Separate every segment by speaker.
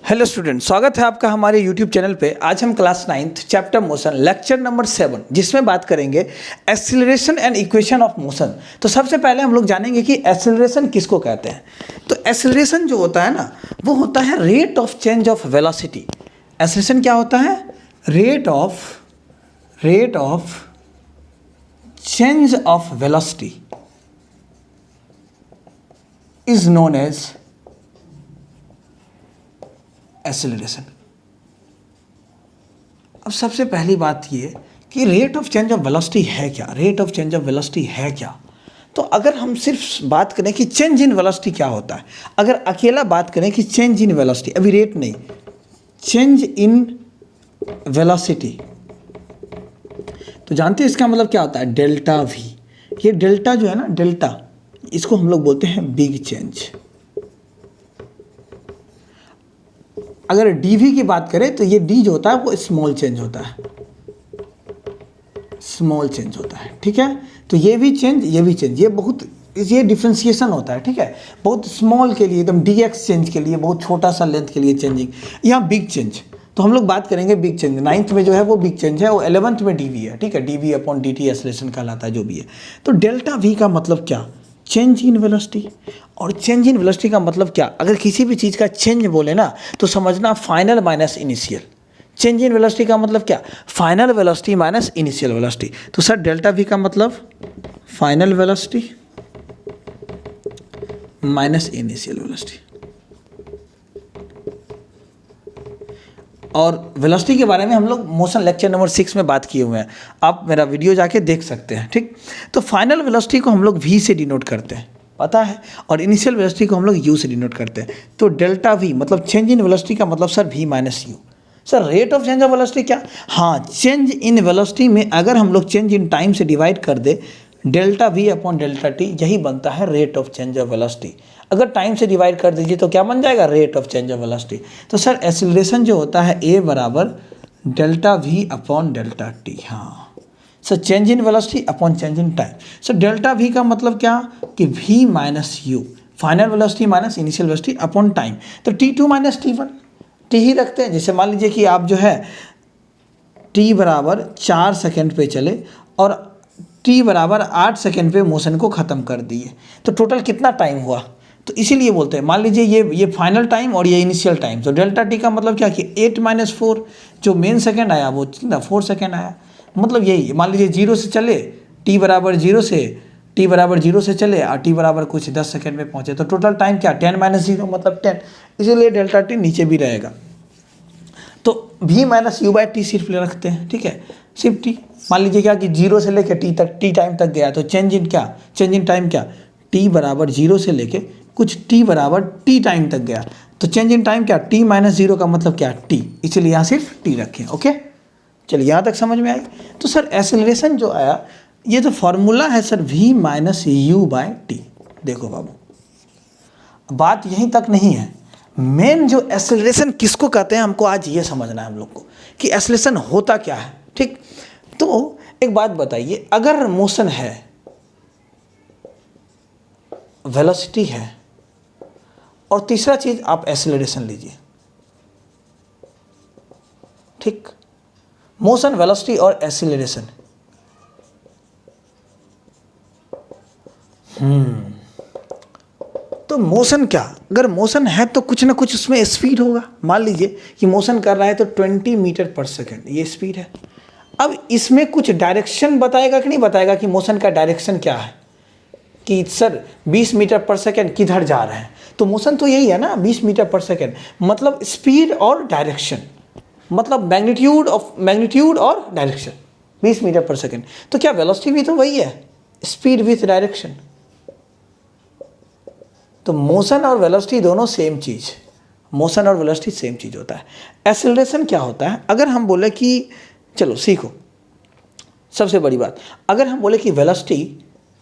Speaker 1: Hello student, स्वागत है आपका हमारे यूट्यूब चैनल पे। आज हम class 9th chapter motion lecture number 7 जिसमें बात करेंगे acceleration and equation of motion. तो सबसे पहले हम लोग जानेंगे कि एक्सीलरेशन किसको कहते हैं। तो एक्सीलरेशन जो होता है ना, वो होता है rate of change of velocity. Acceleration क्या होता है? Rate of change of velocity is known as acceleration. अब सबसे पहली बात ये कि rate of change of velocity है क्या? Rate of change of velocity है क्या? तो अगर हम सिर्फ बात करें कि चेंज इन वेलोसिटी क्या होता है, अगर अकेला बात करें कि चेंज इन वेलोसिटी, अभी रेट नहीं, चेंज इन वेलोसिटी, तो जानते हैं इसका मतलब क्या होता है? Delta we. ये डेल्टा जो है ना, डेल्टा, इसको हम लोग बोलते हैं बिग चेंज। अगर dv की बात करें तो ये d जो होता है वो स्मॉल चेंज होता है, स्मॉल चेंज होता है, ठीक है। तो ये भी चेंज, ये भी चेंज, ये डिफ्रेंसिएशन होता है, ठीक है। बहुत स्मॉल के लिए, एकदम dx चेंज के लिए, बहुत छोटा सा लेंथ के लिए चेंजिंग। यहाँ बिग चेंज, तो हम लोग बात करेंगे बिग चेंज। 9th में जो है वो बिग चेंज है, वो 11th में dv है, ठीक है। dv अपॉन dt एक्सीलरेशन कहलाता है, जो भी है। तो डेल्टा v का मतलब क्या? Change in velocity. और चेंज इन वेलोसिटी का मतलब क्या? अगर किसी भी चीज़ का चेंज बोले ना तो समझना final minus initial. Change in velocity का मतलब क्या? Final velocity minus initial velocity. तो सर डेल्टा वी का मतलब final velocity minus initial velocity. और वेलोसिटी के बारे में हम लोग मोशन लेक्चर नंबर 6 में बात किए हुए हैं, आप मेरा वीडियो जाके देख सकते हैं, ठीक। तो फाइनल वेलोसिटी को हम लोग v से डिनोट करते हैं, पता है, और इनिशियल वेलोसिटी को हम लोग u से डिनोट करते हैं। तो डेल्टा v मतलब चेंज इन वेलोसिटी का मतलब sir v minus u. Sir rate of change of velocity क्या? हाँ, चेंज इन वेलोसिटी में अगर हम लोग चेंज इन टाइम से डिवाइड कर दे, delta v upon delta t, यही बनता है rate of change of velocity. अगर टाइम से डिवाइड कर दीजिए तो क्या बन जाएगा? Rate of change of velocity. तो सर एक्सीलरेशन जो होता है a बराबर delta v upon delta t। हाँ sir, change in velocity upon change in time. Sir delta v का मतलब क्या कि v minus you, final velocity minus initial velocity upon time. तो t2 माइनस t1, t ही रखते हैं। जैसे मान लीजिए कि आप जो है t बराबर 4 सेकेंड पे चले और t बराबर 8 सेकेंड पे मोशन को ख़त्म कर दिए, तो टोटल कितना टाइम हुआ? तो इसीलिए बोलते हैं, मान लीजिए ये फाइनल टाइम और ये इनिशियल टाइम। तो डेल्टा टी का मतलब क्या कि 8 माइनस 4, जो मेन सेकेंड आया वो कितना 4 सेकेंड आया। मतलब यही, मान लीजिए 0 से चले, t बराबर 0 से चले और t बराबर कुछ 10 सेकेंड में पहुँचे, तो टोटल टाइम क्या? 10 माइनस 0 मतलब 10, इसीलिए डेल्टा टी नीचे भी रहेगा। तो v minus you by T सिर्फ ले रखते हैं, ठीक है, सिर्फ t। मान लीजिए क्या कि 0 से लेकर t टाइम तक गया, तो चेंज इन क्या? चेंज इन टाइम क्या? t बराबर 0 से लेके कुछ t बराबर t टाइम तक गया, तो चेंज इन टाइम क्या? t माइनस 0 का मतलब क्या? t, इसलिए यहाँ सिर्फ t रखें। ओके, चलिए यहाँ तक समझ में आई। तो सर एक्सेलरेशन जो आया, ये तो फॉर्मूला है sir v minus you by T. देखो बाबू, बात यहीं तक नहीं है, मेन जो एक्सेलरेशन किसको कहते हैं हमको आज ये समझना है हम लोग को कि एक्सेलरेशन होता क्या है, ठीक। तो एक बात बताइए, अगर मोशन है, वेलोसिटी है, और तीसरा चीज आप एक्सेलरेशन लीजिए, ठीक। मोशन, वेलोसिटी और एक्सेलरेशन, तो मोशन क्या? अगर मोशन है तो कुछ ना कुछ उसमें स्पीड होगा। मान लीजिए कि मोशन कर रहा है तो 20 मीटर पर सेकेंड, ये स्पीड है। अब इसमें कुछ डायरेक्शन बताएगा कि नहीं बताएगा कि मोशन का डायरेक्शन क्या है, कि सर 20 मीटर पर सेकेंड किधर जा रहे हैं। तो मोशन तो यही है ना, 20 मीटर पर सेकेंड, मतलब स्पीड और डायरेक्शन, मतलब मैग्नीट्यूड और डायरेक्शन 20 मीटर पर सेकेंड। तो क्या वेलोसिटी भी तो वही है, स्पीड विथ डायरेक्शन। तो मोशन और वेलोसिटी दोनों सेम चीज़, मोशन और वेलोसिटी सेम चीज़ होता है। एक्सेलरेशन क्या होता है? अगर हम बोले कि चलो सीखो, सबसे बड़ी बात, अगर हम बोले कि वेलोसिटी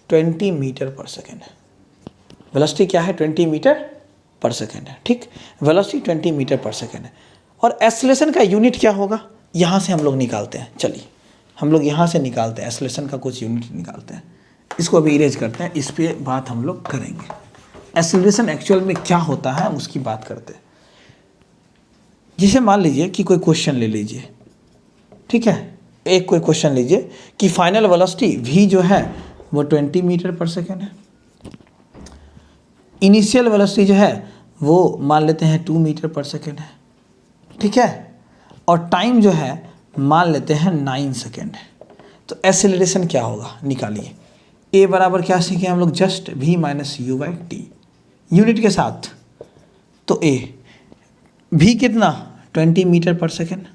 Speaker 1: 20 मीटर पर सेकेंड है, वेलोसिटी क्या है? 20 मीटर पर सेकेंड है, ठीक। वेलोसिटी 20 मीटर पर सेकेंड है, और एक्सेलरेशन का यूनिट क्या होगा? यहाँ से हम लोग निकालते हैं। चलिए हम लोग यहाँ से निकालते हैं, एक्सेलरेशन का कुछ यूनिट निकालते हैं, इसको अभी इरेज करते हैं, इस पर बात हम लोग करेंगे। एक्सेलरेशन एक्चुअल में क्या होता है उसकी बात करते हैं। जैसे मान लीजिए कि कोई क्वेश्चन ले लीजिए, ठीक है, एक कोई क्वेश्चन लीजिए कि फाइनल वेलोसिटी v जो है वो 20 मीटर पर सेकेंड है, इनिशियल वेलोसिटी जो है वो मान लेते हैं 2 मीटर पर सेकेंड है, ठीक है, और टाइम जो है मान लेते हैं 9 सेकेंड है। तो एक्सेलरेशन क्या होगा निकालिए। ए बराबर क्या सीखे हम लोग, just v minus you by T unit के साथ। तो ए v कितना 20 मीटर पर सेकेंड,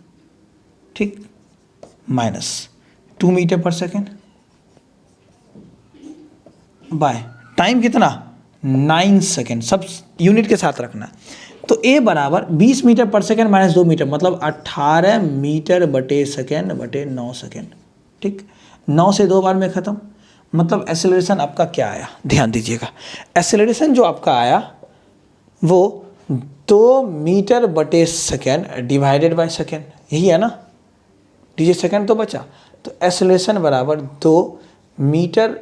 Speaker 1: ठीक, minus 2 metre per second by time कितना 9 सेकेंड, सब यूनिट के साथ रखना। तो ए बराबर 20 metre per second minus 2 metre मतलब 18 मीटर बटे सेकेंड बटे 9 सेकेंड, ठीक, 9 से 2 बार में ख़त्म। मतलब एक्सेलरेशन आपका क्या आया, ध्यान दीजिएगा, एक्सेलरेशन जो आपका आया वो 2 मीटर बटे सेकेंड डिवाइडेड बाय सेकेंड, यही है ना, दीजिए सेकेंड तो बचा, तो एक्सेलरेशन बराबर 2 मीटर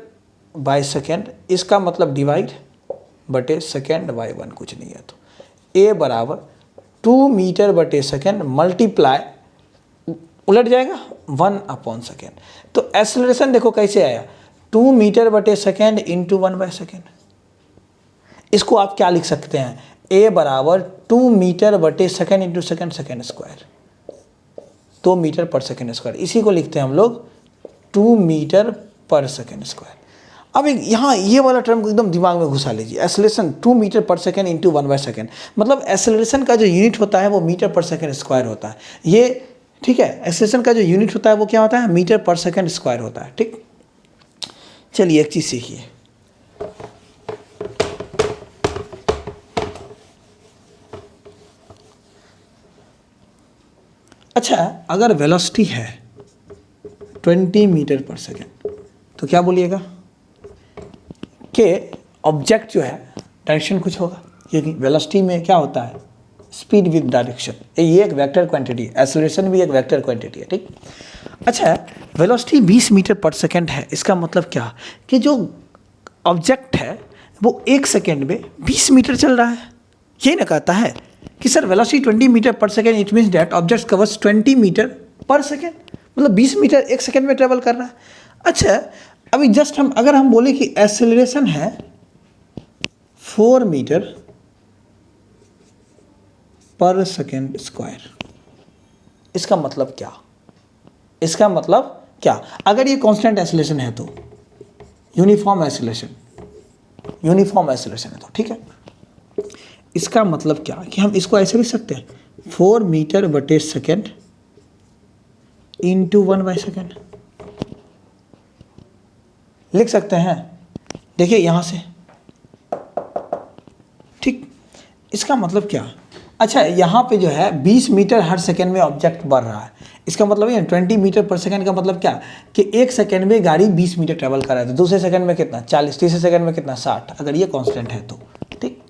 Speaker 1: बाय सेकेंड, इसका मतलब डिवाइड बटे सेकेंड बाय 1 कुछ नहीं है। तो ए बराबर 2 मीटर बटे सेकेंड मल्टीप्लाई उलट जाएगा 1 अपॉन सेकेंड। तो एक्सेलरेशन देखो कैसे आया, 2 मीटर बटे सेकेंड इंटू 1 बाय सेकेंड। इसको आप क्या लिख सकते हैं, ए बराबर 2 मीटर बटे second into second second square, 2 metre per second square, इसी को लिखते हैं हम लोग 2 मीटर पर सेकेंड स्क्वायर। अब एक यहाँ ये वाला टर्म को एकदम दिमाग में घुसा लीजिए, acceleration 2 metre per second into 1 by second, मतलब एक्सेलरेशन का जो यूनिट होता है वो मीटर पर सेकेंड स्क्वायर होता है, ये ठीक है, एक्सेलरेशन का जो यूनिट होता है वो क्या होता है, मीटर पर सेकेंड स्क्वायर होता है, ठीक। चलिए एक चीज़ सीखिए, अच्छा अगर वेलोसिटी है 20 मीटर पर सेकेंड तो क्या बोलिएगा कि ऑब्जेक्ट जो है डायरेक्शन कुछ होगा, क्योंकि वेलोसिटी में क्या होता है, स्पीड विद डायरेक्शन, ये एक वेक्टर क्वांटिटी है, एक्सेलरेशन भी एक वेक्टर क्वांटिटी है, ठीक। अच्छा वेलोसिटी 20 मीटर पर सेकेंड है, इसका मतलब क्या कि जो ऑब्जेक्ट है वो 1 सेकेंड में 20 मीटर चल रहा है। ये ना कहता है कि sir velocity 20 metre per second, it means that object covers 20 metre per second, मतलब 20 मीटर 1 सेकेंड में ट्रेवल कर रहा है। अच्छा अभी जस्ट हम अगर हम बोले कि एक्सेलरेशन है 4 मीटर पर सेकेंड स्क्वायर, इसका मतलब क्या, इसका मतलब क्या, अगर ये कांस्टेंट एक्सेलरेशन है तो यूनिफॉर्म एक्सेलरेशन, यूनिफॉर्म एक्सेलरेशन है तो ठीक है, इसका मतलब क्या कि हम इसको ऐसे लिख सकते हैं 4 मीटर बटे सेकेंड इंटू 1 बाय सेकेंड लिख सकते हैं, देखिए यहाँ से, ठीक। इसका मतलब क्या, अच्छा यहाँ पे जो है 20 मीटर हर सेकेंड में ऑब्जेक्ट बढ़ रहा है, इसका मतलब ये 20 मीटर पर सेकेंड का मतलब क्या कि 1 सेकेंड में गाड़ी 20 मीटर ट्रेवल कर रहा है, तो दूसरे सेकेंड में कितना 40, तीसरे सेकेंड में कितना 60, अगर ये कांस्टेंट है तो, ठीक।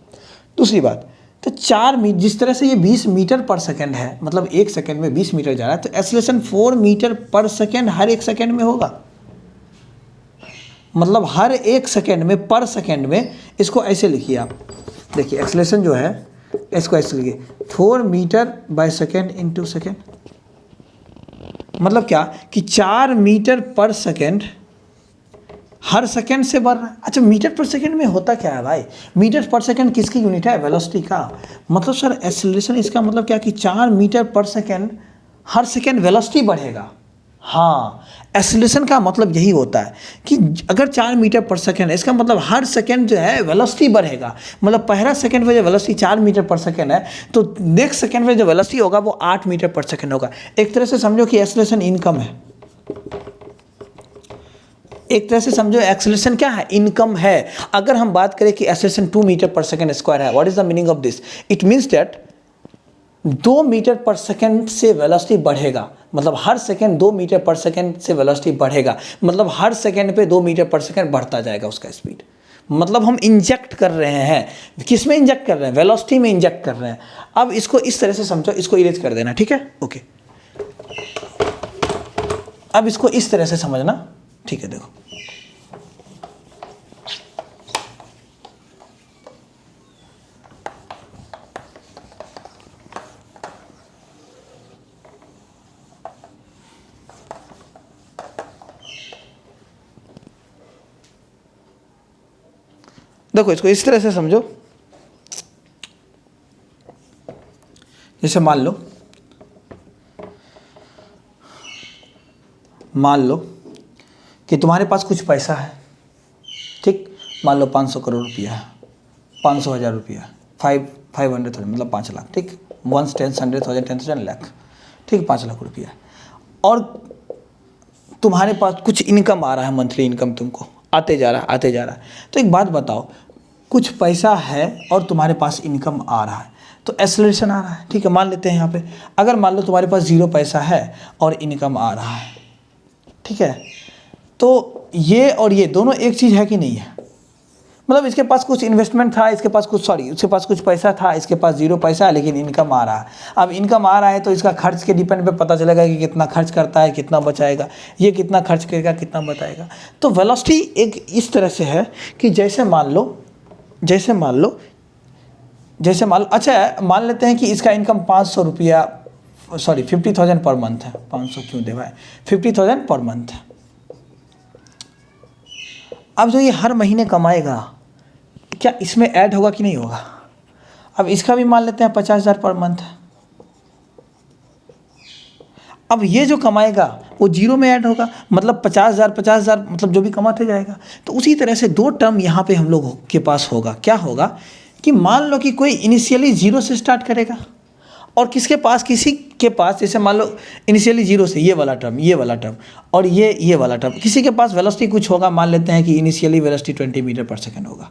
Speaker 1: दूसरी बात, तो 4 मीटर जिस तरह से ये 20 मीटर पर सेकेंड है, मतलब 1 सेकेंड में 20 मीटर जा रहा है, तो एक्सेलरेशन 4 मीटर पर सेकेंड हर 1 सेकेंड में होगा, मतलब हर 1 सेकेंड में, पर सेकेंड में। इसको ऐसे लिखिए आप, देखिए एक्सेलरेशन जो है इसको ऐसे लिखिए 4 metre by second into second, मतलब क्या कि 4 मीटर पर सेकेंड हर सेकेंड से बढ़ रहा है। अच्छा मीटर पर सेकेंड में होता क्या है भाई, मीटर पर सेकेंड किसकी यूनिट है, वेलोसिटी का, मतलब सर एक्सेलरेशन इसका मतलब क्या कि 4 मीटर पर सेकेंड हर सेकेंड वेलोसिटी बढ़ेगा। हाँ एक्सेलरेशन का मतलब यही होता है कि अगर 4 मीटर पर सेकेंड है, इसका मतलब हर सेकेंड जो है वेलोसिटी बढ़ेगा, मतलब पहला सेकेंड में जो वेलोसिटी 4 मीटर पर सेकेंड है तो नेक्स्ट सेकेंड में जो वेलोसिटी होगा वो 8 मीटर पर सेकेंड होगा। एक तरह से समझो कि एक्सेलरेशन इनकम है, एक तरह से समझो एक्सेलरेशन क्या है, इनकम है। अगर हम बात करें कि acceleration 2 metre per second square है, what is the meaning of this, it means that 2 metre per second से वेलोसिटी बढ़ेगा, मतलब हर सेकेंड 2 मीटर पर सेकेंड से वेलोसिटी बढ़ेगा, मतलब हर सेकेंड पे 2 मीटर पर सेकेंड बढ़ता जाएगा उसका स्पीड, मतलब हम इंजेक्ट कर रहे हैं, किस में इंजेक्ट कर रहे हैं, वेलोसिटी में इंजेक्ट कर रहे हैं। अब इसको इस तरह से समझो, इसको इरेज कर देना, ठीक है, ओके। अब इसको इस तरह से समझना, ठीक है, देखो देखो इसको इस तरह से समझो, जैसे मान लो कि तुम्हारे पास कुछ पैसा है, ठीक, मान लो 500 करोड़ रुपया है, 500,000 रुपया, 500,000 मतलब 5 लाख, ठीक, 1 10 100,000 10,000 लाख, ठीक, 5 लाख रुपया, और तुम्हारे पास कुछ इनकम आ रहा है, मंथली इनकम तुमको आते जा रहा है। तो एक बात बताओ, कुछ पैसा है और तुम्हारे पास इनकम आ रहा है, तो एक्सेलरेशन आ रहा है, ठीक है, मान लेते हैं यहाँ पे। अगर मान लो तुम्हारे पास 0 पैसा है और इनकम आ रहा है, ठीक है, तो ये और ये दोनों एक चीज़ है कि नहीं है? मतलब इसके पास कुछ इन्वेस्टमेंट था, इसके पास कुछ पैसा था, इसके पास 0 पैसा है लेकिन इनकम आ रहा है। अब इनकम आ रहा है तो इसका खर्च के डिपेंड पे पता चलेगा कि कितना खर्च करता है, कितना बचाएगा, ये कितना खर्च करेगा, कितना बचाएगा। तो वेलोसिटी एक इस तरह से है कि जैसे मान लो अच्छा मान लेते हैं कि इसका इनकम 500 रुपया 50,000 पर मंथ है, 500 क्यों दे भाई, 50,000 पर मंथ है। अब जो ये हर महीने कमाएगा, क्या इसमें ऐड होगा कि नहीं होगा? अब इसका भी मान लेते हैं 50,000 पर मंथ है। अब ये जो कमाएगा वो 0 में ऐड होगा, मतलब 50,000 मतलब जो भी कमाते जाएगा। तो उसी तरह से 2 टर्म यहाँ पे हम लोग के पास होगा। क्या होगा कि मान लो कि कोई इनिशियली 0 से स्टार्ट करेगा और किसी के पास जैसे मान लो इनिशियली 0 से ये वाला टर्म और ये वाला टर्म, किसी के पास वेलोसिटी कुछ होगा, मान लेते हैं कि इनिशियली वेलोसिटी 20 मीटर पर सेकंड होगा,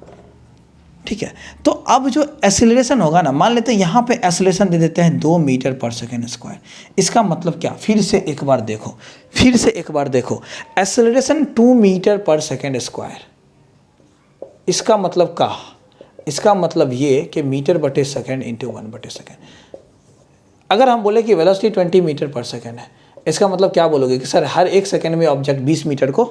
Speaker 1: ठीक है। तो अब जो एक्सेलरेशन होगा ना, मान लेते हैं यहाँ पे एक्सेलरेशन दे देते हैं 2 मीटर पर सेकंड स्क्वायर। इसका मतलब क्या, फिर से एक बार देखो, एक्सेलरेशन 2 मीटर पर सेकंड स्क्वायर। इसका मतलब ये कि मीटर बटे सेकंड इंटू 1/सेकंड। अगर हम बोले कि वेलोसिटी 20 मीटर पर सेकंड है, इसका मतलब क्या बोलोगे कि सर हर 1 सेकंड में ऑब्जेक्ट 20 मीटर को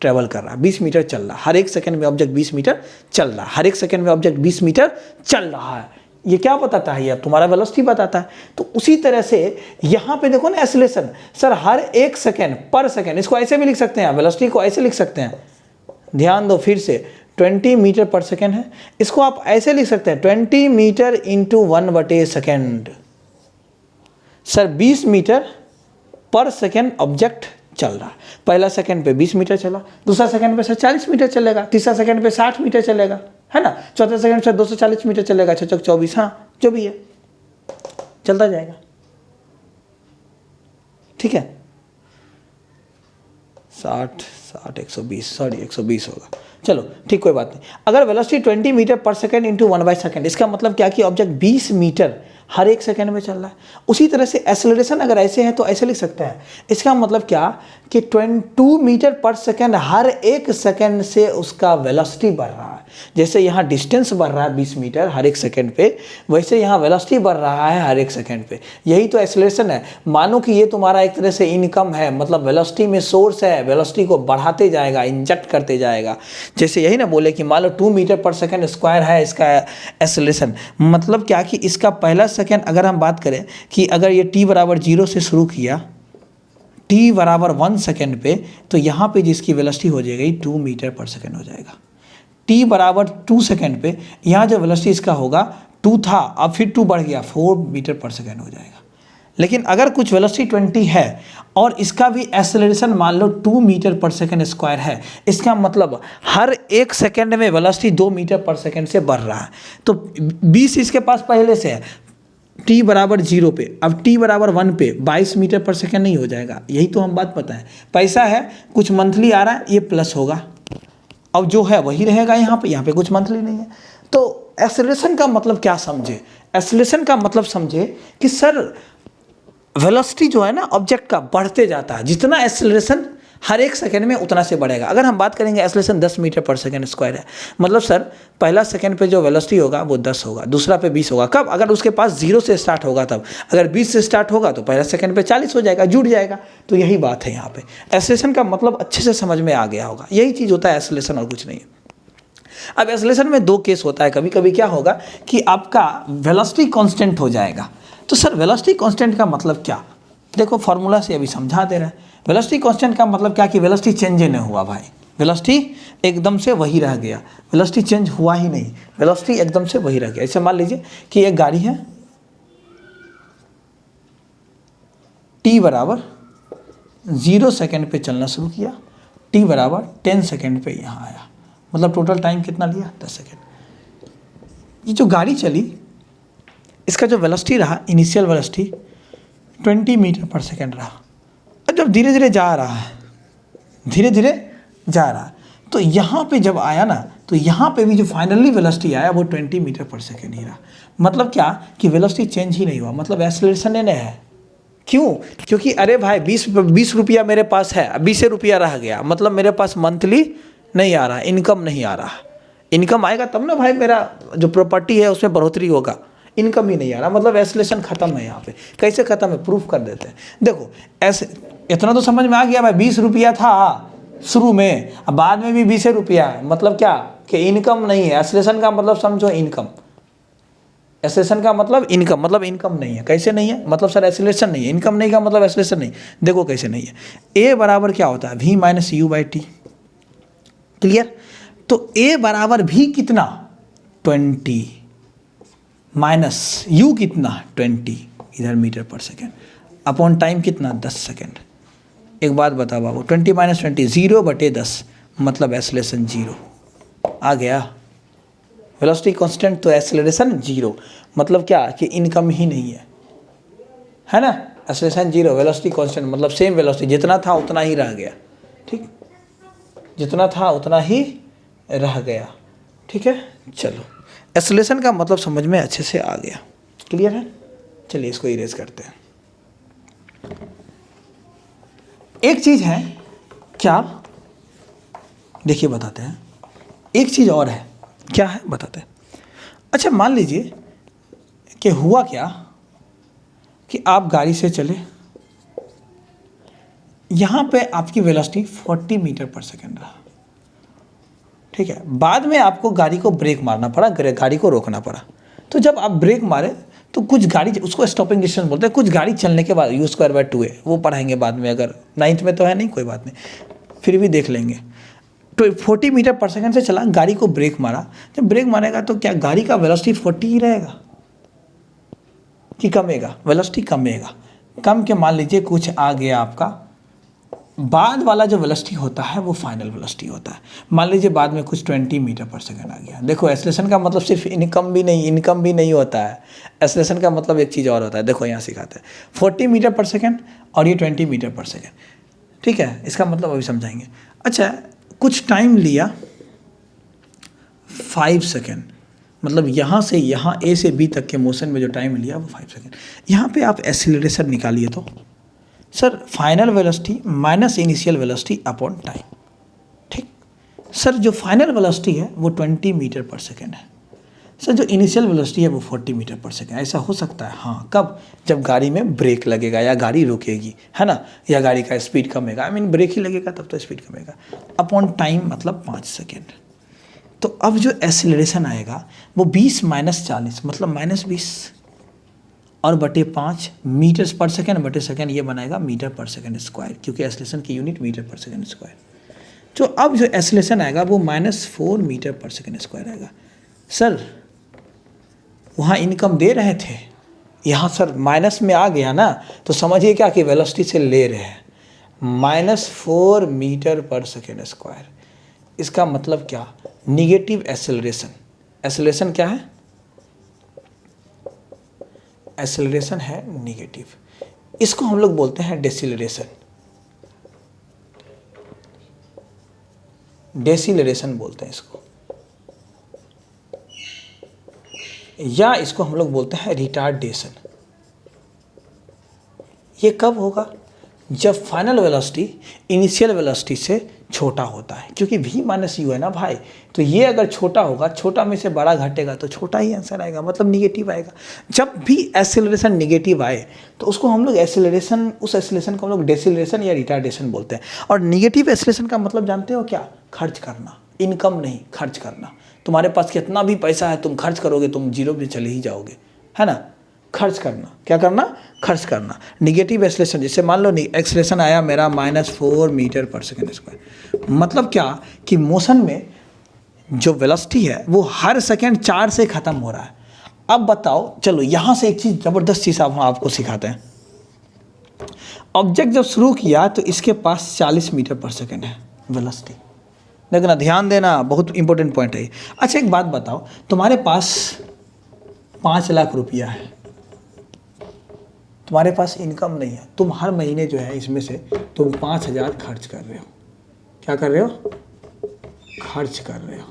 Speaker 1: ट्रेवल कर रहा है, 20 मीटर चल रहा है, हर 1 सेकंड में ऑब्जेक्ट 20 मीटर चल रहा है, हर 1 सेकंड में ऑब्जेक्ट 20 मीटर चल रहा है। ये क्या बताता है? ये तुम्हारा वेलोसिटी बताता है। तो उसी तरह से यहाँ पे देखो ना एक्सेलरेशन, सर हर 1 सेकंड पर सेकंड, इसको ऐसे भी लिख सकते हैं, वेलोसिटी को ऐसे लिख सकते हैं, ध्यान दो, फिर से 20 मीटर पर सेकंड है, इसको आप ऐसे लिख सकते हैं 20 मीटर इंटू 1/सेकंड। सर 20 मीटर पर सेकंड ऑब्जेक्ट चल रहा है, पहला सेकंड पे 20 मीटर चला, दूसरा सेकंड पे 40 मीटर चलेगा, तीसरा सेकंड पे 60 मीटर चलेगा, है ना, चौथा सेकंड से 240 मीटर चलेगा, 6 चौक 24, हाँ जो भी है चलता जाएगा, ठीक है। 60 120 होगा, चलो ठीक, कोई बात नहीं। अगर वेलोसिटी 20 मीटर पर सेकंड इंटू 1/सेकंड, इसका मतलब क्या कि ऑब्जेक्ट 20 मीटर हर 1 सेकंड में चल रहा है। उसी तरह से एक्सेलरेशन अगर ऐसे है तो ऐसे लिख सकते हैं, इसका मतलब क्या कि 22 मीटर पर सेकंड हर 1 सेकंड से उसका वेलोसिटी बढ़ रहा है। जैसे यहाँ डिस्टेंस बढ़ रहा है 20 मीटर हर 1 सेकंड पे, वैसे यहाँ वेलोसिटी बढ़ रहा है हर 1 सेकंड पे। यही तो एक्सेलरेशन है। मानो कि ये तुम्हारा एक तरह से इनकम है, मतलब वेलोसिटी में सोर्स है, वेलोसिटी को बढ़ाते जाएगा, इंजेक्ट करते जाएगा। जैसे यही ना बोले कि मान लो 2 मीटर पर सेकंड स्क्वायर है इसका एक्सेलरेशन, मतलब क्या कि इसका पहला सेकंड, अगर हम बात करें कि अगर ये t बराबर 0 से शुरू किया, t बराबर 1 सेकंड पे, तो यहाँ पे जिसकी वेलोसिटी हो जाएगी 2 मीटर पर सेकंड हो जाएगा। t बराबर 2 सेकंड पे यहाँ जो वेलोसिटी इसका होगा 2 था, अब फिर 2 बढ़ गया 4 मीटर पर सेकंड हो जाएगा। लेकिन अगर कुछ वेलोसिटी 20 है और इसका भी एक्सेलरेशन मान लो 2 मीटर पर सेकंड स्क्वायर है, इसका मतलब हर 1 सेकंड में वेलोसिटी 2 मीटर पर सेकंड से बढ़ रहा है। तो 20 इसके पास पहले से है, t बराबर 0 पे, अब t बराबर 1 पे 22 मीटर पर सेकंड नहीं हो जाएगा। यही तो हम बात बताएं, पैसा है, कुछ मंथली आ रहा है, ये प्लस होगा, अब जो है वही रहेगा यहाँ पे कुछ मंथली नहीं है। तो एक्सेलरेशन का मतलब क्या समझे? एक्सेलरेशन का मतलब समझे कि सर वेलोसिटी जो है ना ऑब्जेक्ट का बढ़ते जाता है, जितना एक्सेलरेशन हर 1 सेकंड में उतना से बढ़ेगा। अगर हम बात करेंगे एक्सेलरेशन 10 मीटर पर सेकंड स्क्वायर है, मतलब सर पहला सेकंड पे जो वेलोसिटी होगा वो 10 होगा, दूसरा पे 20 होगा। कब? अगर उसके पास 0 से स्टार्ट होगा तब। अगर 20 से स्टार्ट होगा तो पहला सेकंड पे 40 हो जाएगा, जुड़ जाएगा। तो यही बात है यहाँ पे, एक्सेलरेशन का मतलब अच्छे से समझ में आ गया होगा। यही चीज़ होता है एक्सेलरेशन, और कुछ नहीं है। अब एक्सेलरेशन में 2 केस होता है। कभी कभी क्या होगा कि आपका वेलोसिटी कांस्टेंट हो जाएगा। तो सर वेलोसिटी कांस्टेंट का मतलब क्या? देखो फॉर्मूला से अभी समझा दे रहे हैं। वेलोसिटी कांस्टेंट का मतलब क्या कि वेलोसिटी चेंज नहीं हुआ भाई, वेलोसिटी एकदम से वही रह गया, वेलोसिटी चेंज हुआ ही नहीं, वेलोसिटी एकदम से वही रह गया। ऐसे मान लीजिए कि एक गाड़ी है, t बराबर 0 सेकेंड पे चलना शुरू किया, t बराबर 10 सेकेंड पे यहाँ आया, मतलब टोटल टाइम कितना लिया, 10 सेकेंड। ये जो गाड़ी चली इसका जो वेलोसिटी रहा, initial velocity 20 metre per second रहा। अब जब धीरे धीरे जा रहा है, धीरे धीरे जा रहा है, तो यहाँ पे जब आया ना, तो यहाँ पे भी जो फाइनली वेलोसिटी आया वो 20 मीटर पर सेकेंड ही रहा। मतलब क्या कि वेलोसिटी चेंज ही नहीं हुआ, मतलब एक्सेलरेशन नहीं है। क्यों? क्योंकि अरे भाई 20 रुपया मेरे पास है, 20 रुपया रह गया, मतलब मेरे पास मंथली नहीं आ रहा, इनकम नहीं आ रहा। इनकम आएगा तब ना भाई मेरा जो प्रॉपर्टी है उसमें बढ़ोतरी होगा, इनकम ही नहीं आ रहा, मतलब एक्सेलरेशन खत्म है। यहाँ पे कैसे खत्म है, प्रूफ कर देते हैं। देखो ऐसे इतना तो समझ में आ गया भाई, 20 रुपया था शुरू में, अब बाद में भी 20 रुपया है, मतलब क्या कि इनकम नहीं है। एक्सेलरेशन का मतलब समझो इनकम, एक्सेलरेशन का मतलब इनकम, मतलब इनकम नहीं है। कैसे नहीं है, मतलब सर एक्सेलरेशन नहीं है, इनकम नहीं का मतलब एक्सेलरेशन नहीं। देखो कैसे नहीं है, ए बराबर क्या होता है, v minus you by T, clear. तो ए बराबर भी कितना 20 माइनस यू कितना 20 इधर metre per second, upon time कितना 10 सेकेंड। एक बात बता बाबू, 20 माइनस 20 0/10, मतलब एक्सेलरेशन 0 आ गया। वेलोसिटी कांस्टेंट तो एक्सेलरेशन 0, मतलब क्या कि इनकम ही नहीं है ना। एक्सेलरेशन 0, वेलोसिटी कांस्टेंट मतलब सेम वेलोसिटी, जितना था उतना ही रह गया, ठीक, जितना था उतना ही रह गया, ठीक है। चलो एक्सेलरेशन का मतलब समझ में अच्छे से आ गया, क्लियर है। चलिए इसको इरेज करते हैं। एक चीज़ है क्या, देखिए बताते हैं, एक चीज़ और है, क्या है बताते हैं। अच्छा मान लीजिए कि हुआ क्या कि आप गाड़ी से चले, यहाँ पे आपकी वेलोसिटी 40 मीटर पर सेकेंड रहा, ठीक है। बाद में आपको गाड़ी को ब्रेक मारना पड़ा, गाड़ी को रोकना पड़ा। तो जब आप ब्रेक मारे तो कुछ गाड़ी, उसको स्टॉपिंग डिस्टेंस बोलते हैं, कुछ गाड़ी चलने के बाद u²/2 है, वो पढ़ाएंगे बाद में, अगर 9th में तो है नहीं, कोई बात नहीं, फिर भी देख लेंगे। तो 40 मीटर पर सेकेंड से चला, गाड़ी को ब्रेक मारा, जब ब्रेक मारेगा तो क्या गाड़ी का वेलोसिटी 40 ही रहेगा कि कमेगा, वेलोसिटी कमेगा। कम के मान लीजिए कुछ आ गया आपका, बाद वाला जो वेलोसिटी होता है वो फाइनल वेलोसिटी होता है। मान लीजिए बाद में कुछ 20 मीटर पर सेकेंड आ गया। देखो एक्सेलरेशन का मतलब सिर्फ इनकम भी नहीं होता है, एक्सेलरेशन का मतलब एक चीज़ और होता है। देखो यहाँ सिखाते हैं 40 मीटर पर सेकेंड और ये 20 मीटर पर सेकेंड, ठीक है। इसका मतलब अभी समझाएंगे। अच्छा कुछ टाइम लिया 5 सेकेंड, मतलब यहाँ से यहाँ ए से बी तक के मोशन में जो टाइम लिया वो 5 सेकेंड। यहाँ पे आप एक्सीलरेशन निकालिए तो sir final velocity minus initial velocity upon time, ठीक। सर जो फाइनल वेलोसिटी है वो 20 मीटर पर सेकेंड है, सर जो इनिशियल वेलोसिटी है वो 40 मीटर पर सेकेंड। ऐसा हो सकता है हाँ, कब, जब गाड़ी में ब्रेक लगेगा या गाड़ी रुकेगी, है ना, या गाड़ी का स्पीड कमेगा, ब्रेक ही लगेगा तब तो स्पीड कमेगा। अपॉन टाइम मतलब 5 सेकेंड। तो अब जो एक्सीलरेशन आएगा वो 20 माइनस 40 मतलब -20 और बटे 5 मीटर्स पर सेकेंड बटे सेकेंड, ये बनाएगा मीटर पर सेकेंड स्क्वायर, क्योंकि एक्सीलरेशन की unit metre per second square. तो अब जो एक्सीलरेशन आएगा वो -4 मीटर पर सेकेंड स्क्वायर आएगा। सर वहाँ इनकम दे रहे थे, यहाँ सर माइनस में आ गया ना, तो समझिए क्या कि वेलोसिटी से ले रहे हैं -4 मीटर पर सेकेंड स्क्वायर। इसका मतलब क्या, निगेटिव एक्सेलरेशन। एक्सेलरेशन क्या है, एक्सेलरेशन है निगेटिव। इसको हम लोग बोलते हैं डेसिलरेशन, डेसिलरेशन बोलते हैं इसको, या इसको हम लोग बोलते हैं रिटार्डेशन। ये कब होगा, जब फाइनल वेलोसिटी इनिशियल वेलोसिटी से छोटा होता है, क्योंकि v माइनस यू है ना भाई, तो ये अगर छोटा होगा, छोटा में से बड़ा घटेगा तो छोटा ही आंसर आएगा, मतलब निगेटिव आएगा। जब भी एक्सेलरेशन निगेटिव आए तो उसको हम लोग एक्सेलरेशन, उस एक्सेलरेशन को हम लोग डेसिलरेशन या रिटार्डेशन बोलते हैं। और निगेटिव एक्सेलरेशन का मतलब जानते हो क्या, खर्च करना, इनकम नहीं, खर्च करना। तुम्हारे पास कितना भी पैसा है तुम खर्च करोगे, तुम जीरो पे चले ही जाओगे, है ना। खर्च करना, क्या करना, खर्च करना। निगेटिव एक्सेलरेशन, जैसे मान लो एक्सेलरेशन आया मेरा -4 मीटर पर सेकेंड स्क्वायर, मतलब क्या कि मोशन में जो वेलोसिटी है वो हर सेकेंड 4 से ख़त्म हो रहा है। अब बताओ, चलो यहाँ से एक चीज़ ज़बरदस्त चीज़ हम आपको सिखाते हैं। ऑब्जेक्ट जब शुरू किया तो इसके पास 40 मीटर पर सेकेंड है वेलोसिटी। देखना, ध्यान देना, बहुत इंपॉर्टेंट पॉइंट है। अच्छा एक बात बताओ, तुम्हारे पास 5 लाख रुपया है, तुम्हारे पास इनकम नहीं है, तुम हर महीने जो है इसमें से तुम 5,000 खर्च कर रहे हो। क्या कर रहे हो, खर्च कर रहे हो।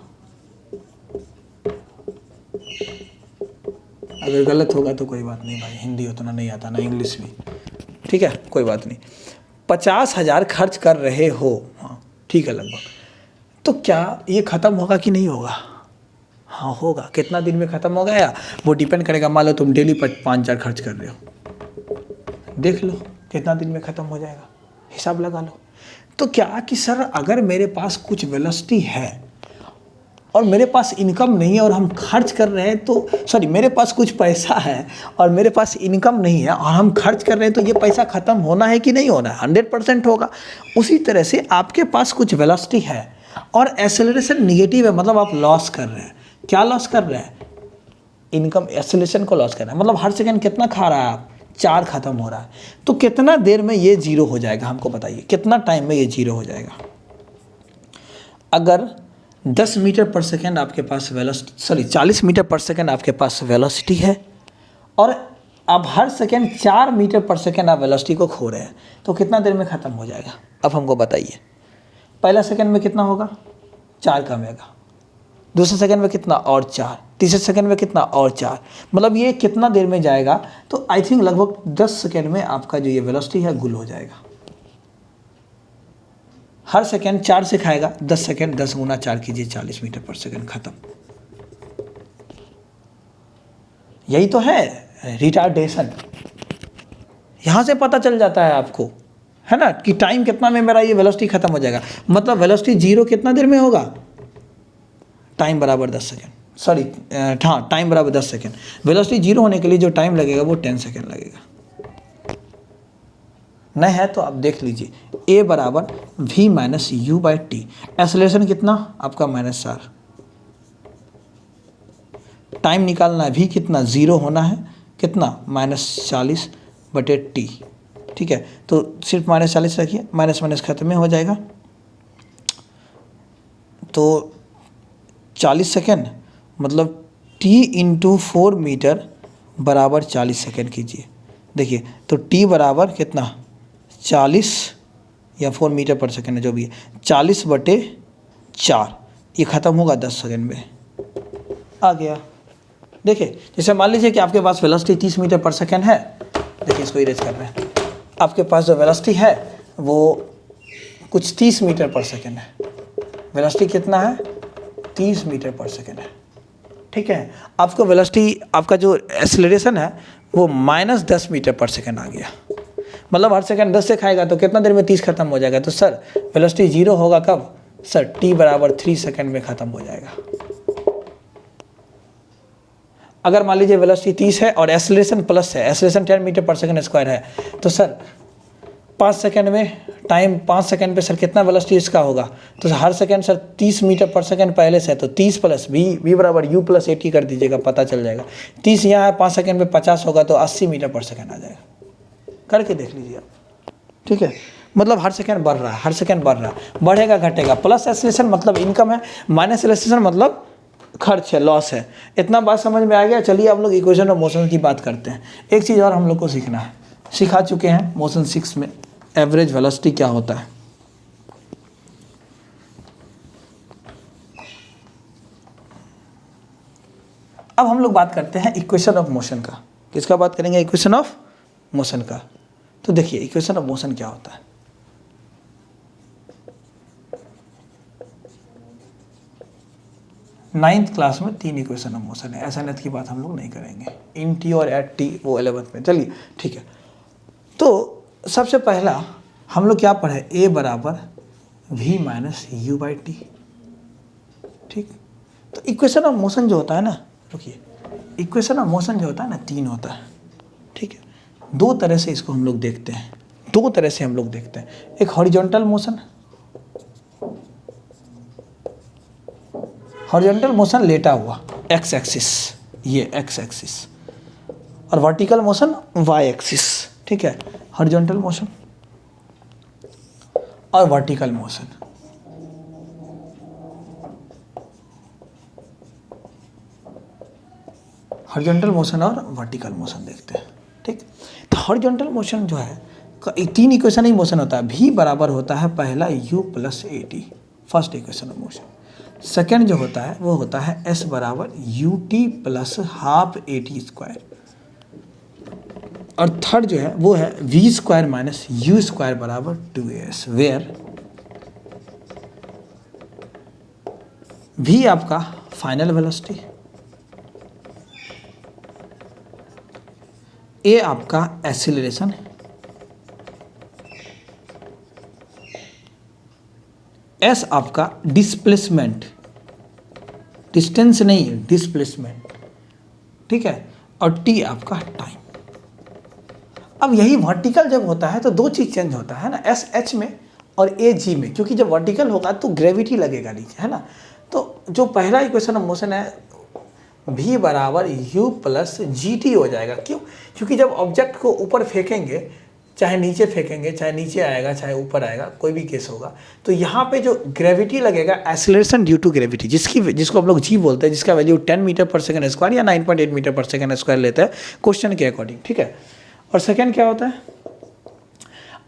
Speaker 1: अगर गलत होगा तो कोई बात नहीं भाई, हिंदी उतना नहीं आता ना, इंग्लिश भी, ठीक है, कोई बात नहीं। 50,000 खर्च कर रहे हो, हाँ ठीक है लगभग। तो क्या ये ख़त्म होगा कि नहीं होगा? हाँ होगा। कितना दिन में ख़त्म होगा या वो डिपेंड करेगा। मान लो तुम डेली 5,000 खर्च कर रहे हो, देख लो कितना दिन में ख़त्म हो जाएगा, हिसाब लगा लो। तो क्या कि सर अगर मेरे पास कुछ वेलोसिटी है और मेरे पास इनकम नहीं है और हम खर्च कर रहे हैं, तो सॉरी, मेरे पास कुछ पैसा है और मेरे पास इनकम नहीं है और हम खर्च कर रहे हैं, तो ये पैसा ख़त्म होना है कि नहीं होना है? 100% होगा। उसी तरह से आपके पास कुछ वेलोसिटी है और एक्सेलरेशन निगेटिव है, मतलब आप लॉस कर रहे हैं। क्या लॉस कर रहे हैं? इनकम, एक्सेलरेशन को लॉस कर रहे हैं। मतलब हर सेकेंड कितना खा रहा है आप? 4 ख़त्म हो रहा है। तो कितना देर में ये जीरो हो जाएगा, हमको बताइए, कितना टाइम में ये जीरो हो जाएगा? अगर 10 मीटर पर सेकेंड आपके पास velocity, sorry 40 metre per second आपके पास वेलोसिटी है और अब हर सेकेंड 4 मीटर पर सेकेंड आप वेलोसिटी को खो रहे हैं, तो कितना देर में ख़त्म हो जाएगा? अब हमको बताइए। पहला सेकेंड में कितना होगा? 4 कमेगा, दूसरे सेकंड में कितना? और 4, तीसरे सेकंड में कितना? और 4। मतलब ये कितना देर में जाएगा? तो आई थिंक लगभग 10 सेकंड में आपका जो ये वेलोसिटी है गुल हो जाएगा। हर सेकंड 4 से खाएगा, 10 सेकंड, 10 गुना 4 कीजिए, 40 मीटर पर सेकंड, खत्म। यही तो है रिटार्डेशन। यहाँ से पता चल जाता है आपको, है ना, कि टाइम कितना में मेरा ये वेलोसिटी खत्म हो जाएगा। मतलब वेलोसिटी जीरो कितना देर में होगा? टाइम बराबर 10 सेकेंड, सॉरी हाँ, टाइम बराबर 10 सेकेंड। वेलोसिटी जीरो होने के लिए जो टाइम लगेगा वो 10 सेकेंड लगेगा। नहीं है तो आप देख लीजिए, ए बराबर v minus you by T. Acceleration कितना आपका? -4। टाइम निकालना है, v कितना? 0 होना है, कितना? -40/t। ठीक है, तो सिर्फ -40 रखिए, माइनस माइनस खत्म में हो जाएगा। तो 40 सेकेंड मतलब t × 4 मीटर बराबर 40 सेकेंड कीजिए। देखिए तो t बराबर कितना? 40 या 4 मीटर पर सेकेंड है जो भी है, 40/4। ये ख़त्म होगा 10 सेकेंड में, आ गया। देखिए जैसे मान लीजिए कि आपके पास वेलोसिटी 30 मीटर पर सेकेंड है। देखिए इसको इरेज कर रहे हैं। आपके पास जो वेलोसिटी है वो कुछ 30 मीटर पर सेकेंड है। वेलोसिटी कितना है? 30 मीटर पर सेकेंड है। ठीक है, आपको वेलोसिटी, आपका जो एक्सेलरेशन है वो -10 मीटर पर सेकेंड आ गया। मतलब हर सेकंड 10 से खाएगा तो कितना देर में 30 खत्म हो जाएगा? तो सर वेलोसिटी जीरो होगा कब? सर t बराबर 3 सेकेंड में ख़त्म हो जाएगा। अगर मान लीजिए वेलोसिटी 30 है और एक्सेलरेशन प्लस है, acceleration 10 metre per second square है, तो सर 5 सेकेंड में टाइम, 5 सेकेंड पे सर कितना वेलोसिटी इसका होगा? तो हर second sir 30 metre per second पहले से है, तो 30 प्लस v बराबर u प्लस 80 कर दीजिएगा, पता चल जाएगा। 30 यहाँ है, 5 सेकेंड में 50 होगा तो 80 मीटर पर सेकेंड आ जाएगा। करके देख लीजिए आप, ठीक है। मतलब हर सेकंड बढ़ रहा है, हर सेकंड बढ़ रहा है, बढ़ेगा घटेगा। प्लस एक्सेलरेशन मतलब इनकम है, माइनस एक्सेलरेशन मतलब खर्च है, लॉस है। इतना बात समझ में आ गया। चलिए हम लोग इक्वेशन ऑफ मोशन की बात करते हैं। एक चीज़ और हम लोग को सीखना है, सिखा चुके हैं मोशन 6 में एवरेज वेलोसिटी क्या होता है। अब हम लोग बात करते हैं इक्वेशन ऑफ मोशन का। किसका बात करेंगे? इक्वेशन ऑफ मोशन का। तो देखिए इक्वेशन ऑफ मोशन क्या होता है। नाइन्थ क्लास में 3 इक्वेशन ऑफ मोशन है। एसएनएथ की बात हम लोग नहीं करेंगे, इन टी और एट टी वो 11th में। चलिए ठीक है, तो सबसे पहला हम लोग क्या पढ़े? ए बराबर v minus you by T. ठीक, तो इक्वेशन ऑफ मोशन जो होता है ना, रुकिए, इक्वेशन ऑफ मोशन जो होता है ना 3 होता है। दो तरह से इसको हम लोग देखते हैं, दो तरह से हम लोग देखते हैं। एक हॉरिजॉन्टल मोशन, हॉरिजॉन्टल मोशन लेटा हुआ एक्स एक्सिस, ये एक्स एक्सिस, और वर्टिकल मोशन वाई एक्सिस, ठीक है। हॉरिजॉन्टल मोशन और वर्टिकल मोशन, हॉरिजॉन्टल मोशन और वर्टिकल मोशन देखते हैं, ठीक। तो हॉरिजॉन्टल मोशन जो है, तीन इक्वेशन ही मोशन होता है। भी बराबर होता है पहला u plus a T, first equation of motion. Second जो होता है वो होता है s बराबर you t plus half A T square, और थर्ड जो है वो है v square minus u square बराबर 2as, वेयर v आपका फाइनल वेलोसिटी, ए आपका एक्सीलरेशन, एस आपका डिस्प्लेसमेंट, डिस्टेंस नहीं डिस्प्लेसमेंट, ठीक है, और टी आपका टाइम। अब यही वर्टिकल जब होता है तो दो चीज़ चेंज होता है ना, एस एच में और ए जी में, क्योंकि जब वर्टिकल होगा तो ग्रेविटी लगेगा नीचे, है ना। तो जो पहला इक्वेशन ऑफ मोशन है v बराबर u प्लस जी टी हो जाएगा। क्यों? क्योंकि जब ऑब्जेक्ट को ऊपर फेंकेंगे, चाहे नीचे फेंकेंगे, चाहे नीचे आएगा चाहे ऊपर आएगा, कोई भी केस होगा, तो यहाँ पे जो ग्रेविटी लगेगा, एक्सेलरेशन ड्यू टू ग्रेविटी, जिसको हम लोग जी बोलते हैं, जिसका वैल्यू 10 मीटर पर सेकंड स्क्वायर या 9.8 मीटर पर सेकंड स्क्वायर लेता है क्वेश्चन के अकॉर्डिंग, ठीक है। और सेकेंड क्या होता है,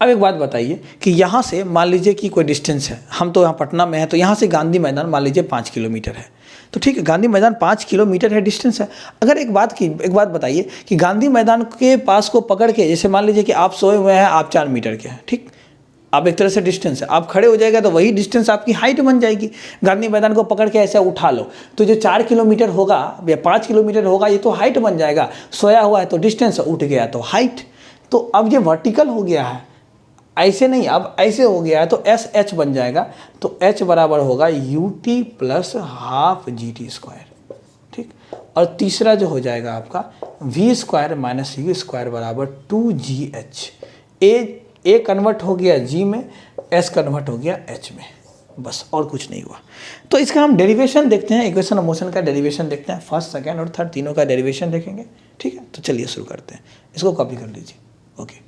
Speaker 1: अब एक बात बताइए कि यहाँ से मान लीजिए कि कोई डिस्टेंस है, हम तो यहाँ पटना में है, तो यहाँ से गांधी मैदान मान लीजिए 5 किलोमीटर है, तो ठीक है, गांधी मैदान 5 किलोमीटर है डिस्टेंस है। अगर एक बात बताइए कि गांधी मैदान के पास को पकड़ के, जैसे मान लीजिए कि आप सोए हुए हैं, आप 4 मीटर के हैं, ठीक, आप एक तरह से डिस्टेंस है, आप खड़े हो जाएगा तो वही डिस्टेंस आपकी हाइट बन जाएगी। गांधी मैदान को पकड़ के ऐसे उठा लो तो जो 4 किलोमीटर होगा या 5 किलोमीटर होगा, ये तो हाइट बन जाएगा। सोया हुआ है तो डिस्टेंस, उठ गया तो हाइट। तो अब ये वर्टिकल हो गया है, ऐसे नहीं, अब ऐसे हो गया है तो एस एच बन जाएगा। तो एच बराबर होगा u t plus half g t square, ठीक। और तीसरा जो हो जाएगा आपका v square minus u square बराबर 2gh। ए कन्वर्ट हो गया जी में, एस कन्वर्ट हो गया एच में, बस और कुछ नहीं हुआ। तो इसका हम डेरिवेशन देखते हैं, इक्वेशन ऑफ मोशन का डेरिवेशन देखते हैं, फर्स्ट सेकेंड और थर्ड तीनों का डेरिवेशन देखेंगे, ठीक है। तो चलिए शुरू करते हैं, इसको कॉपी कर लीजिए, ओके।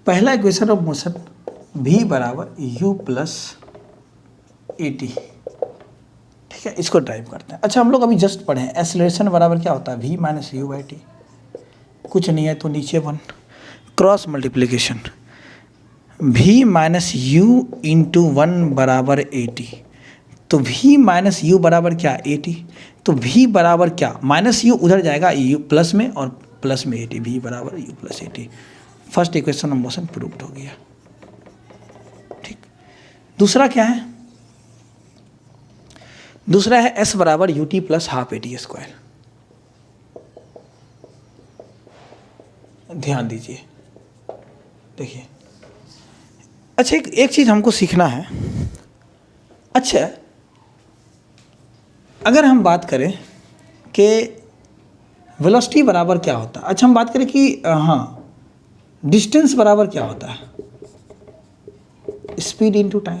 Speaker 1: पहला इक्वेशन ऑफ मोशन v बराबर u प्लस ए टी, ठीक है, इसको ड्राइव करते हैं। अच्छा, हम लोग अभी जस्ट पढ़े हैं एक्सेलरेशन बराबर क्या होता है, v minus you by T, कुछ नहीं है तो नीचे 1, cross multiplication v minus you into 1 बराबर ए टी। तो v माइनस यू बराबर क्या, ए टी। तो v बराबर क्या, माइनस यू उधर जाएगा u प्लस में, और प्लस में ए टी, v बराबर u plus a T. First equation of motion proved हो गया, ठीक। दूसरा क्या है, दूसरा है s बराबर you t plus half A T square. ध्यान दीजिए, देखिए, अच्छा एक चीज़ हमको सीखना है। अच्छा, अगर हम बात करें कि वेलोसिटी बराबर क्या होता है, अच्छा हम बात करें कि हाँ, डिस्टेंस बराबर क्या होता है, स्पीड इनटू टाइम।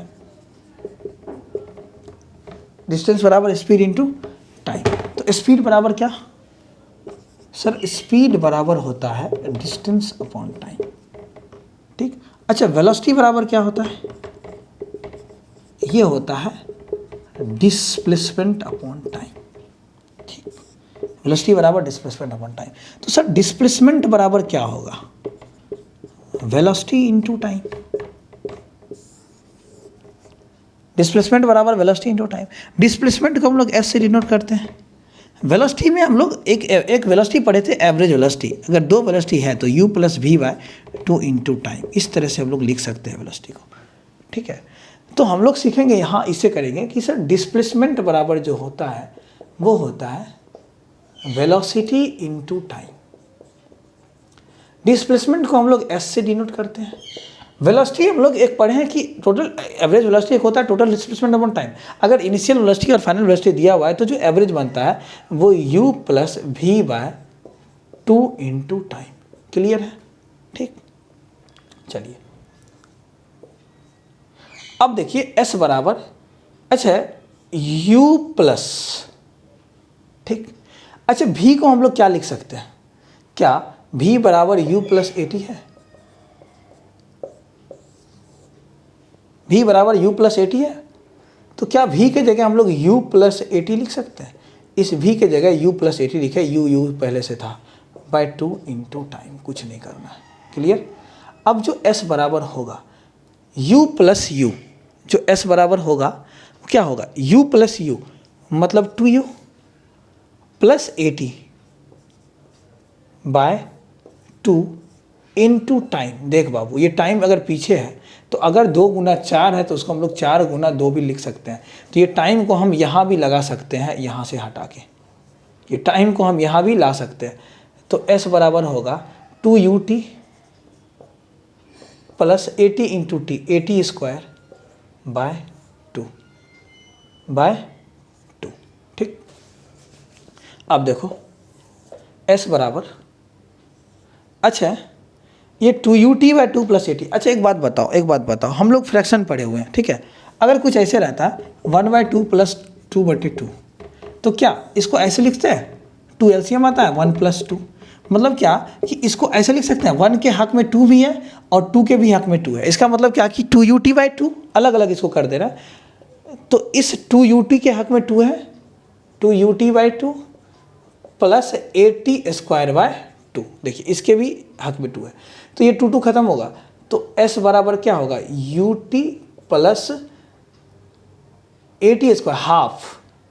Speaker 1: डिस्टेंस बराबर स्पीड इनटू टाइम। तो स्पीड बराबर क्या सर, स्पीड बराबर होता है डिस्टेंस अपॉन टाइम, ठीक। अच्छा, वेलोसिटी बराबर क्या होता है, ये होता है डिस्प्लेसमेंट अपॉन टाइम, ठीक। वेलोसिटी बराबर डिस्प्लेसमेंट अपॉन टाइम। तो सर डिस्प्लेसमेंट बराबर क्या होगा, वेलोसिटी इंटू टाइम। डिस्प्लेसमेंट बराबर वेलोसिटी इंटू टाइम। डिस्प्लेसमेंट को हम लोग एस से डिनोट करते हैं। वेलोसिटी में हम लोग एक वेलोसिटी पढ़े थे, एवरेज वेलोसिटी। अगर दो वेलोसिटी है तो u plus v by 2 into time, इस तरह से हम लोग लिख सकते हैं वेलोसिटी को, ठीक है। तो हम लोग सीखेंगे यहाँ, इससे करेंगे कि सर डिस्प्लेसमेंट बराबर जो होता है वो होता है वेलोसिटी इंटू टाइम, डिस्प्लेसमेंट को हम लोग एस से डिनोट करते हैं। वेलोसिटी हम लोग एक पढ़े हैं कि टोटल एवरेज वेलोसिटी एक होता है टोटल डिस्प्लेसमेंट अपॉन टाइम। अगर इनिशियल वेलोसिटी और फाइनल वेलोसिटी दिया हुआ है तो जो एवरेज बनता है वो u plus v by 2 into time. Clear है? ठीक, चलिए अब देखिए s बराबर, अच्छा u प्लस, ठीक, अच्छा v को हम लोग क्या लिख सकते हैं? क्या v बराबर u प्लस ए टी है? v बराबर u प्लस ए टी है, तो क्या v के जगह हम लोग u प्लस ए टी लिख सकते हैं? इस v के जगह u प्लस ए टी लिखे, u पहले से था, बाय 2 इंटू टाइम, कुछ नहीं करना है। क्लियर? अब जो s बराबर होगा u प्लस u, जो s बराबर होगा क्या होगा? u प्लस u मतलब 2u plus a t by 2 into time. देख बाबू, ये टाइम अगर पीछे है तो अगर 2 गुना 4 है तो उसको हम लोग 4 गुना 2 भी लिख सकते हैं। तो ये टाइम को हम यहाँ भी लगा सकते हैं, यहाँ से हटा के ये टाइम को हम यहाँ भी ला सकते हैं। तो s बराबर होगा 2ut plus 80 into T, 80 square by 2। ठीक, अब देखो s बराबर, अच्छा ये 2ut बाई 2 प्लस 80। अच्छा एक बात बताओ, हम लोग फ्रैक्शन पढ़े हुए हैं, ठीक है? अगर कुछ ऐसे रहता 1/2 प्लस 2/2, तो क्या इसको ऐसे लिखते हैं? 2 एलसीएम आता है 1 प्लस 2, मतलब क्या कि इसको ऐसे लिख सकते हैं 1 के हक में 2 भी है और 2 के भी हक में 2 है। इसका मतलब क्या कि 2ut बाई 2 अलग अलग इसको कर दे रहा है। तो इस 2ut के हक में 2 है, 2ut by 2 plus 80 square by 2। देखिए इसके भी हक में 2 है, तो ये 2 खत्म होगा। तो s बराबर क्या होगा? ut प्लस 80 स्क्वायर हाफ,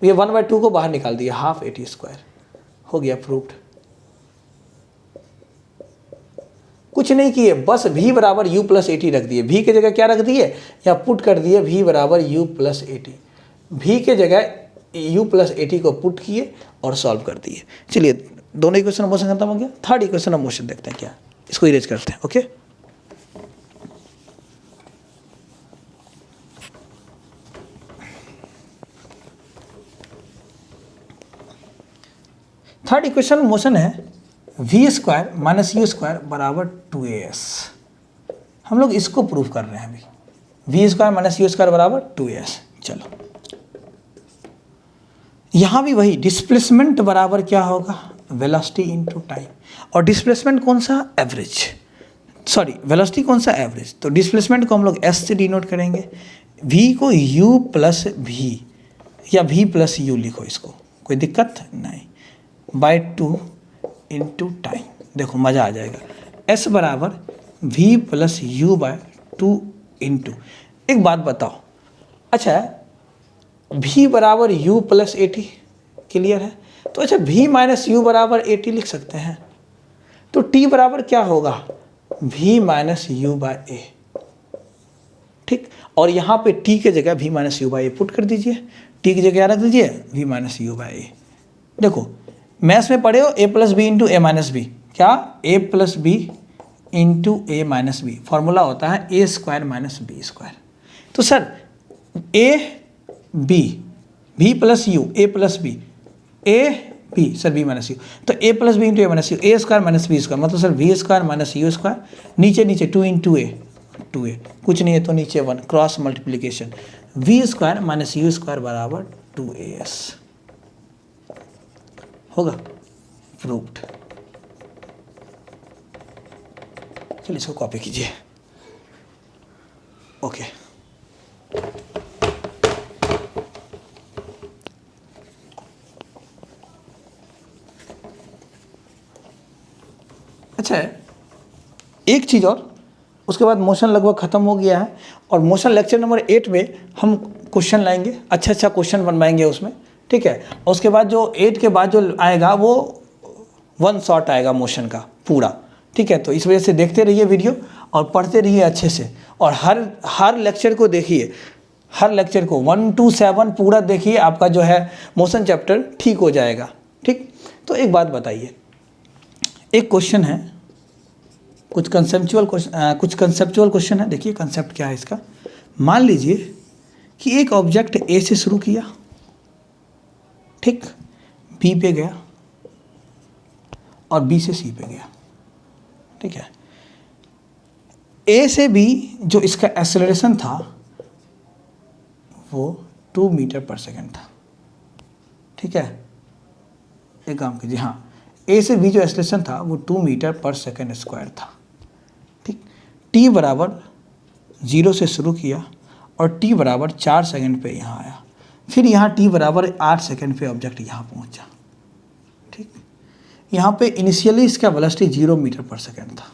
Speaker 1: ये 1/2 को बाहर निकाल दिया, हाफ 80 स्क्वायर हो गया, प्रूव्ड। कुछ नहीं किए, बस v बराबर u प्लस 80 रख दिए। v के जगह क्या रख दिए? या पुट कर दिए v बराबर u प्लस 80। v के जगह u प्लस 80 को पुट किए और सॉल्व कर दिए। चलिए दोनों इक्वेशन ऑफ मोशन खत्म हो गया। थर्ड इक्वेशन ऑफ मोशन देखते हैं, क्या इसको इरेज करते हैं। ओके, थर्ड इक्वेशन मोशन है v square minus u square बराबर 2as। हम लोग इसको प्रूव कर रहे हैं अभी, v square minus u square बराबर 2as। चलो यहाँ भी वही, डिस्प्लेसमेंट बराबर क्या होगा? Velocity into time. और डिस्प्लेसमेंट कौन सा? एवरेज, सॉरी वेलोसिटी कौन सा? एवरेज। तो डिस्प्लेसमेंट को हम लोग s से डिनोट करेंगे, v को u प्लस v या v प्लस u लिखो, इसको कोई दिक्कत नहीं, बाय 2 इंटू टाइम। देखो मज़ा आ जाएगा। s बराबर v plus u by 2 into, एक बात बताओ, अच्छा v बराबर u प्लस 80, क्लियर है? तो अच्छा v माइनस यू बराबर 80 लिख सकते हैं। तो t बराबर क्या होगा? v minus u by a, ठीक। और यहाँ पे t के जगह v minus u by a put कर दीजिए, t की जगह क्या रख दीजिए? v minus u by a. देखो मैथ्स में पढ़े हो a plus b into a minus b, क्या? a plus b into a minus b, formula होता है a square minus b square. तो sir a b, b plus u, A plus b, a b, sir b minus u, तो a plus b into a minus u, a square minus b square, मतलब sir v square minus u square, नीचे नीचे 2 into ए, 2a, कुछ नहीं है तो नीचे 1, cross multiplication, v square minus u square बराबर 2as होगा, प्रूव्ड। चलिए इसको कॉपी कीजिए। ओके, अच्छा है एक चीज़ और, उसके बाद मोशन लगभग ख़त्म हो गया है। और मोशन लेक्चर नंबर 8 में हम क्वेश्चन लाएंगे, अच्छा क्वेश्चन बनवाएंगे उसमें, ठीक है। और उसके बाद जो 8 के बाद जो आएगा वो 1 शॉट आएगा मोशन का पूरा, ठीक है। तो इस वजह से देखते रहिए वीडियो और पढ़ते रहिए अच्छे से, और हर लेक्चर को देखिए, हर लेक्चर को 1 to 7 पूरा देखिए, आपका जो है मोशन चैप्टर ठीक हो जाएगा, ठीक। तो एक बात बताइए, एक क्वेश्चन है कुछ कंसेप्चुअल क्वेश्चन है। देखिए कंसेप्ट क्या है इसका। मान लीजिए कि एक ऑब्जेक्ट ए से शुरू किया, ठीक, बी पे गया और बी से सी पे गया, ठीक है। ए से बी जो इसका एक्सेलरेशन था वो 2 मीटर पर सेकेंड था, ठीक है। एक काम कीजिए, हाँ, ए से बी जो एक्सेलरेशन था वो 2 मीटर पर सेकेंड स्क्वायर था, ठीक। टी बराबर 0 से शुरू किया और टी बराबर 4 सेकेंड पे यहाँ आया, फिर यहाँ टी बराबर 8 सेकेंड पे ऑब्जेक्ट यहाँ पहुँचा, ठीक। यहाँ पे इनिशियली इसका वेलोसिटी 0 मीटर पर सेकेंड था,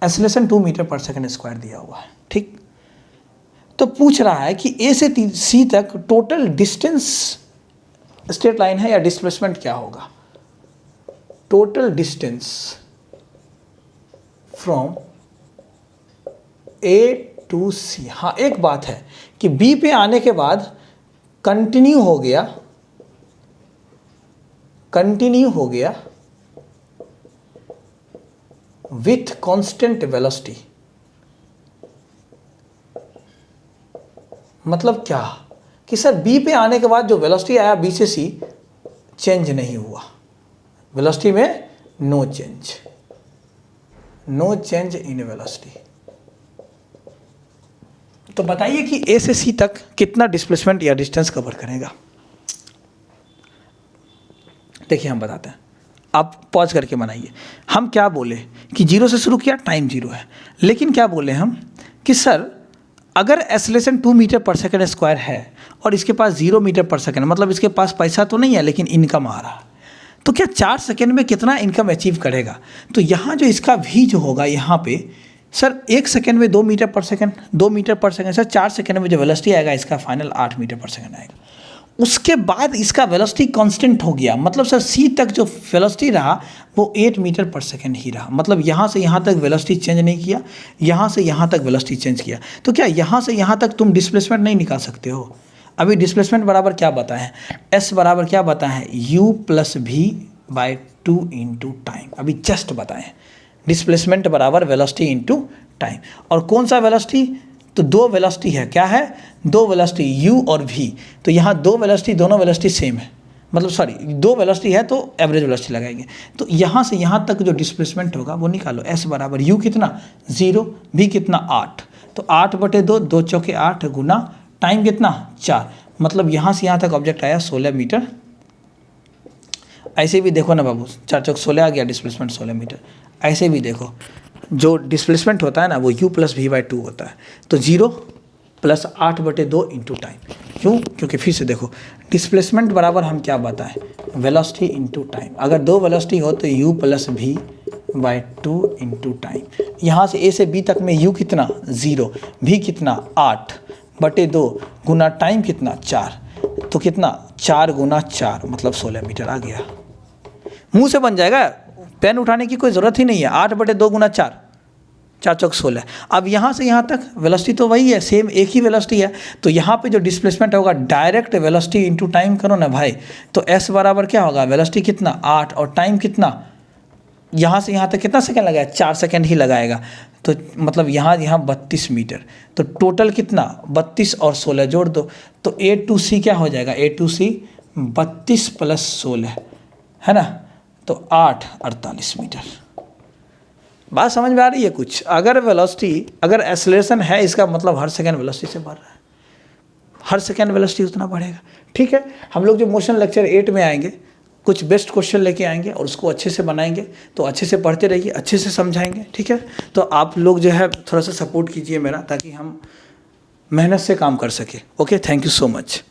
Speaker 1: acceleration 2 metre per second square दिया हुआ है, ठीक। तो पूछ रहा है कि ए से सी तक टोटल डिस्टेंस स्ट्रेट लाइन है या डिस्प्लेसमेंट क्या होगा। Total distance from A to C. हाँ, एक बात है कि बी पे आने के बाद कंटिन्यू हो गया विथ कांस्टेंट वेलोसिटी। मतलब क्या कि सर बी पे आने के बाद जो वेलोसिटी आया बी से सी चेंज नहीं हुआ, वेलोसिटी में नो चेंज इन वेलोसिटी। तो बताइए कि ए से सी तक कितना डिस्प्लेसमेंट या डिस्टेंस कवर करेगा। देखिए हम बताते हैं, आप पॉज करके बनाइए। हम क्या बोले कि 0 से शुरू किया, टाइम 0 है, लेकिन क्या बोले हम कि सर अगर acceleration 2 metre per second square है और इसके पास 0 मीटर पर सेकेंड, मतलब इसके पास पैसा तो नहीं है लेकिन इनकम आ रहा है, तो क्या 4 सेकेंड में कितना इनकम अचीव करेगा। तो यहाँ जो इसका भी जो होगा यहाँ पे सर 1 सेकेंड में 2 metre per second, 2 metre per second, sir 4 second में जो वेलोसिटी आएगा इसका फाइनल 8 मीटर पर सेकेंड आएगा। उसके बाद इसका वेलोसिटी कांस्टेंट हो गया, मतलब सर सी तक जो वेलोसिटी रहा वो 8 मीटर पर सेकेंड ही रहा, मतलब यहाँ से यहाँ तक वेलोसिटी चेंज नहीं किया, यहाँ से यहाँ तक वेलोसिटी चेंज किया। तो क्या यहाँ से यहाँ तक तुम डिस्प्लेसमेंट नहीं निकाल सकते हो। अभी डिस्प्लेसमेंट बराबर क्या बताएं, एस बराबर क्या बताएं, u plus v by 2 into time. अभी जस्ट बताएं डिस्प्लेसमेंट बराबर वेलोसिटी इंटू टाइम। और कौन सा वेलोसिटी, तो 2 वेलोसिटी है, क्या है, 2 वेलोसिटी u और v। तो यहाँ 2 वेलोसिटी, दोनों वेलोसिटी सेम है, मतलब सॉरी 2 वेलोसिटी है तो एवरेज वेलोसिटी लगाएंगे। तो यहाँ से यहाँ तक जो डिस्प्लेसमेंट होगा वो निकालो। s बराबर u कितना 0, v कितना 8, तो 8/2, 2 चौके 8 गुना टाइम कितना 4, मतलब यहाँ से यहाँ तक ऑब्जेक्ट आया 16 मीटर। ऐसे भी देखो ना बाबू, 4 चौक 16 आ गया, डिस्प्लेसमेंट 16 मीटर। ऐसे भी देखो जो डिस्प्लेसमेंट होता है ना वो u प्लस वी बाई 2 होता है, तो 0 प्लस 8/2 इंटू टाइम। क्यों, क्योंकि फिर से देखो डिस्प्लेसमेंट बराबर हम क्या बताएं, वेलोसिटी इंटू टाइम। अगर 2 वेलोसिटी हो तो u plus v by 2 into time. यहाँ से a से b तक में u कितना 0, v कितना 8/2 गुना टाइम कितना 4, तो कितना 4 गुना 4 मतलब 16 मीटर आ गया। मुंह से बन जाएगा, पेन उठाने की कोई ज़रूरत ही नहीं है। 8/2 गुना 4, 4 चौक 16। अब यहाँ से यहाँ तक वेलोसिटी तो वही है, सेम एक ही वेलोसिटी है। तो यहाँ पे जो डिस्प्लेसमेंट होगा डायरेक्ट वेलोसिटी इंटू टाइम करो ना भाई, तो s बराबर क्या होगा, वेलोसिटी कितना 8 और टाइम कितना, यहाँ से यहाँ तक कितना सेकेंड लगाया, 4 सेकेंड ही लगाएगा। तो मतलब यहाँ 32 मीटर। तो टोटल कितना 32 और 16 जोड़ दो, तो A to C क्या हो जाएगा, A to C 32 प्लस 16 है ना, तो 8 48 मीटर। बात समझ में आ रही है कुछ। अगर वेलोसिटी, अगर एक्सेलरेशन है इसका मतलब हर सेकेंड वेलोसिटी से बढ़ रहा है, हर सेकेंड वेलोसिटी उतना बढ़ेगा। ठीक है, हम लोग जो मोशन लेक्चर 8 में आएंगे कुछ बेस्ट क्वेश्चन लेके आएंगे और उसको अच्छे से बनाएंगे, तो अच्छे से पढ़ते रहिए, अच्छे से समझाएंगे। ठीक है, तो आप लोग जो है थोड़ा सा सपोर्ट कीजिए मेरा, ताकि हम मेहनत से काम कर सके। Okay, thank you so much.